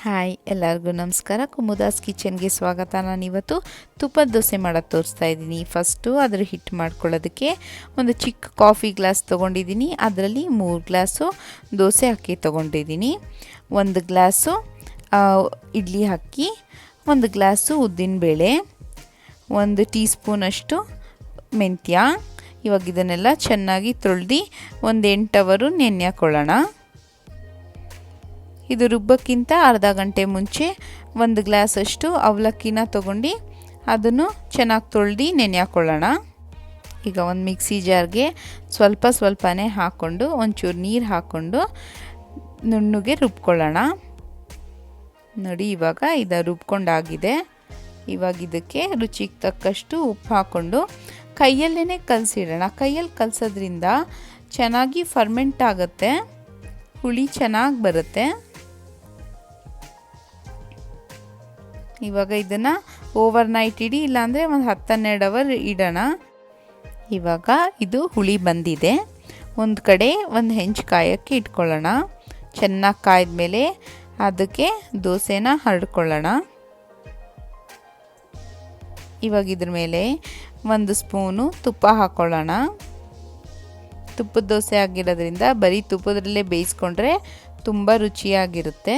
Hi ಎಲ್ಲರಿಗೂ ನಮಸ್ಕಾರ. ಕುಮುದಾಸ್ ಕಿಚನ್ಗೆ ಸ್ವಾಗತ. ನಾನಿವತ್ತು ತುಪ್ಪದ ದೋಸೆ ಮಾಡೋದು ತೋರಿಸ್ತಾ ಇದ್ದೀನಿ. ಫಸ್ಟು ಅದರ ಹಿಟ್ಟು ಮಾಡ್ಕೊಳ್ಳೋದಕ್ಕೆ ಒಂದು ಚಿಕ್ಕ ಕಾಫಿ ಗ್ಲಾಸ್ ತೊಗೊಂಡಿದ್ದೀನಿ. ಅದರಲ್ಲಿ 3 ಗ್ಲಾಸು ದೋಸೆ ಅಕ್ಕಿ ತೊಗೊಂಡಿದ್ದೀನಿ, 1 ಗ್ಲಾಸು ಇಡ್ಲಿ ಅಕ್ಕಿ, 1 ಗ್ಲಾಸು ಉದ್ದಿನಬೇಳೆ, 1 ಟೀ ಸ್ಪೂನಷ್ಟು ಮೆಂತ್ಯ. ಇವಾಗ ಇದನ್ನೆಲ್ಲ ಚೆನ್ನಾಗಿ ತೊಳೆದು ಒಂದು 8 ಅವರ್ ನೆನೆ ಹಾಕೊಳ್ಳೋಣ. ಇದು ರುಬ್ಬಕ್ಕಿಂತ ಅರ್ಧ ಗಂಟೆ ಮುಂಚೆ 1 ಗ್ಲಾಸಷ್ಟು ಅವಲಕ್ಕಿನ ತೊಗೊಂಡು ಅದನ್ನು ಚೆನ್ನಾಗಿ ತೊಳೆದು ನೆನೆ ಹಾಕ್ಕೊಳ್ಳೋಣ. ಈಗ ಒಂದು ಮಿಕ್ಸಿ ಜಾರ್ಗೆ ಸ್ವಲ್ಪನೇ ಹಾಕ್ಕೊಂಡು ಒಂಚೂರು ನೀರು ಹಾಕ್ಕೊಂಡು ನುಣ್ಣಗೆ ರುಬ್ಕೊಳ್ಳೋಣ. ನೋಡಿ, ಇವಾಗ ಇದು ರುಬ್ಕೊಂಡಾಗಿದೆ. ಇವಾಗ ಇದಕ್ಕೆ ರುಚಿಗೆ ತಕ್ಕಷ್ಟು ಉಪ್ಪು ಹಾಕ್ಕೊಂಡು ಕೈಯಲ್ಲೇ ಕಲಸಿಡೋಣ. ಕೈಯಲ್ಲಿ ಕಲಸೋದ್ರಿಂದ ಚೆನ್ನಾಗಿ ಫರ್ಮೆಂಟ್ ಆಗುತ್ತೆ, ಹುಳಿ ಚೆನ್ನಾಗಿ ಬರುತ್ತೆ. ಇವಾಗ ಇದನ್ನು ಓವರ್ ನೈಟ್ ಇಡಿ, ಇಲ್ಲಾಂದರೆ ಒಂದು 10-12 ಅವರ್ ಇಡೋಣ. ಇವಾಗ ಇದು ಹುಳಿ ಬಂದಿದೆ. ಒಂದು ಕಡೆ ಒಂದು ಹೆಂಚು ಕಾಯೋಕ್ಕೆ ಇಟ್ಕೊಳ್ಳೋಣ. ಚೆನ್ನಾಗಿ ಕಾಯ್ದ ಮೇಲೆ ಅದಕ್ಕೆ ದೋಸೆನ ಹರಡ್ಕೊಳ್ಳೋಣ. ಇವಾಗ ಇದ್ರ ಮೇಲೆ 1 ಸ್ಪೂನು ತುಪ್ಪ ಹಾಕ್ಕೊಳ್ಳೋಣ. ತುಪ್ಪದ ದೋಸೆ ಆಗಿರೋದ್ರಿಂದ ಬರೀ ತುಪ್ಪದಲ್ಲೇ ಬೇಯಿಸ್ಕೊಂಡ್ರೆ ತುಂಬ ರುಚಿಯಾಗಿರುತ್ತೆ.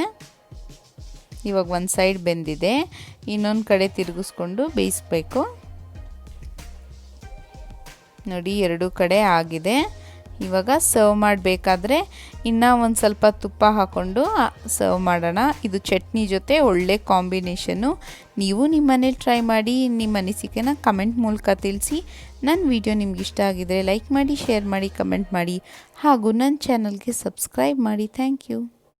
ಇವಾಗ ಒಂದು ಸೈಡ್ ಬೆಂದಿದೆ, ಇನ್ನೊಂದು ಕಡೆ ತಿರುಗಿಸ್ಕೊಂಡು ಬೇಯಿಸ್ಬೇಕು. ನೋಡಿ, 2 ಕಡೆ ಆಗಿದೆ. ಇವಾಗ ಸರ್ವ್ ಮಾಡಬೇಕಾದ್ರೆ ಇನ್ನೂ ಒಂದು ಸ್ವಲ್ಪ ತುಪ್ಪ ಹಾಕ್ಕೊಂಡು ಸರ್ವ್ ಮಾಡೋಣ. ಇದು ಚಟ್ನಿ ಜೊತೆ ಒಳ್ಳೆ ಕಾಂಬಿನೇಷನ್ನು. ನೀವು ನಿಮ್ಮ ಮನೇಲಿ ಟ್ರೈ ಮಾಡಿ, ನಿಮ್ಮ ಅನಿಸಿಕೆನ ಕಮೆಂಟ್ ಮೂಲಕ ತಿಳಿಸಿ. ನನ್ನ ವಿಡಿಯೋ ನಿಮ್ಗೆ ಇಷ್ಟ ಆಗಿದರೆ ಲೈಕ್ ಮಾಡಿ, ಶೇರ್ ಮಾಡಿ, ಕಮೆಂಟ್ ಮಾಡಿ ಹಾಗೂ ನನ್ನ ಚಾನಲ್ಗೆ ಸಬ್ಸ್ಕ್ರೈಬ್ ಮಾಡಿ. Thank you.